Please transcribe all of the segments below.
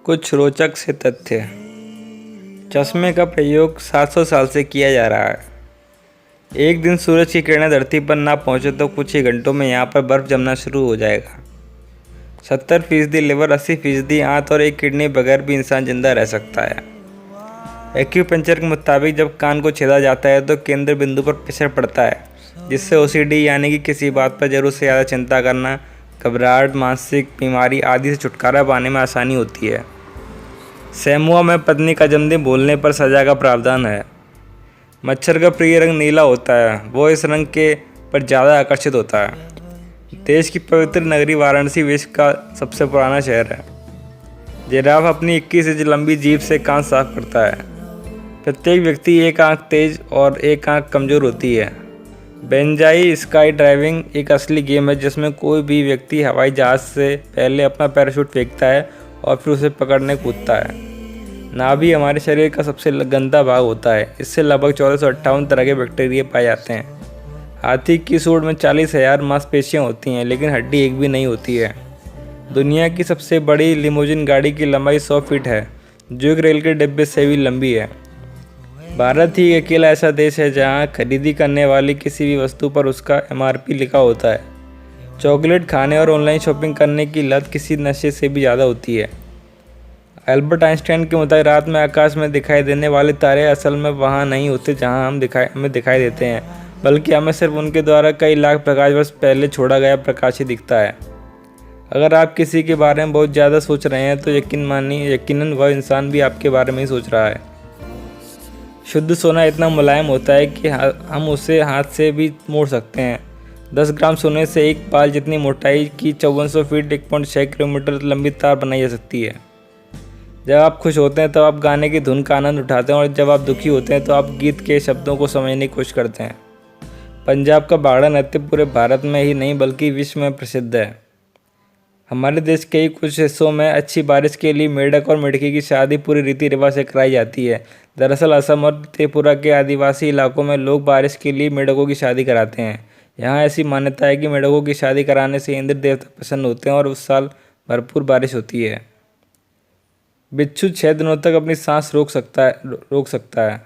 कुछ रोचक से तथ्य। चश्मे का प्रयोग 700 साल से किया जा रहा है। एक दिन सूरज की किरणें धरती पर ना पहुंचे तो कुछ ही घंटों में यहाँ पर बर्फ़ जमना शुरू हो जाएगा। 70% लिवर, 80% आंत और एक किडनी बगैर भी इंसान जिंदा रह सकता है। एक्यूपंक्चर के मुताबिक जब कान को छेदा जाता है तो केंद्र बिंदु पर प्रेशर पड़ता है, जिससे ओसीडी यानी कि किसी बात पर ज़रूरत से ज़्यादा चिंता करना, घबराहट, मानसिक बीमारी आदि से छुटकारा पाने में आसानी होती है। सैमुआ में पत्नी का जन्मदिन भूलने पर सज़ा का प्रावधान है। मच्छर का प्रिय रंग नीला होता है, वो इस रंग के पर ज़्यादा आकर्षित होता है। देश की पवित्र नगरी वाराणसी विश्व का सबसे पुराना शहर है। जिराफ अपनी 21 इंच लंबी जीभ से कान साफ करता है। प्रत्येक व्यक्ति एक आंख तेज और एक आंख कमज़ोर होती है। बेंजाई स्काई ड्राइविंग एक असली गेम है जिसमें कोई भी व्यक्ति हवाई जहाज़ से पहले अपना पैराशूट फेंकता है और फिर उसे पकड़ने कूदता है। नाभि हमारे शरीर का सबसे गंदा भाग होता है। इससे लगभग 1458 तरह के बैक्टीरिया पाए जाते हैं। हाथी की सूंड में 40,000 मांसपेशियाँ होती हैं, लेकिन हड्डी एक भी नहीं होती है। दुनिया की सबसे बड़ी लिमोजिन गाड़ी की लंबाई 100 फीट है, जो एक रेल के डिब्बे से भी लंबी है। भारत ही अकेला ऐसा देश है जहां खरीदी करने वाली किसी भी वस्तु पर उसका MRP लिखा होता है। चॉकलेट खाने और ऑनलाइन शॉपिंग करने की लत किसी नशे से भी ज़्यादा होती है। एल्बर्ट आइंस्टाइन के मुताबिक रात में आकाश में दिखाई देने वाले तारे असल में वहां नहीं होते जहां हमें दिखाई देते हैं, बल्कि हमें सिर्फ उनके द्वारा कई लाख प्रकाश वर्ष पहले छोड़ा गया प्रकाश ही दिखता है। अगर आप किसी के बारे में बहुत ज़्यादा सोच रहे हैं तो यकीनन वह इंसान भी आपके बारे में ही सोच रहा है। शुद्ध सोना इतना मुलायम होता है कि हम उसे हाथ से भी मोड़ सकते हैं। 10 ग्राम सोने से एक बाल जितनी मोटाई की 5400 फीट 1.6 किलोमीटर लंबी तार बनाई जा सकती है। जब आप खुश होते हैं तब आप गाने की धुन का आनंद उठाते हैं, और जब आप दुखी होते हैं तो आप गीत के शब्दों को समझने की कोशिश करते हैं। पंजाब का भांगड़ा नृत्य पूरे भारत में ही नहीं बल्कि विश्व में प्रसिद्ध है। हमारे देश के कुछ हिस्सों में अच्छी बारिश के लिए मेढक और मेढकी की शादी पूरी रीति रिवाज से कराई जाती है। दरअसल असम और त्रिपुरा के आदिवासी इलाकों में लोग बारिश के लिए मेढकों की शादी कराते हैं। यहाँ ऐसी मान्यता है कि मेढकों की शादी कराने से इंद्र देवता प्रसन्न होते हैं और उस साल भरपूर बारिश होती है। बिच्छू 6 दिनों तक अपनी सांस रोक सकता है।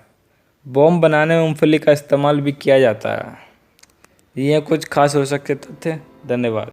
बॉम्ब बनाने में मूंगफली का इस्तेमाल भी किया जाता है। ये कुछ खास हो सकते तथ्य। धन्यवाद।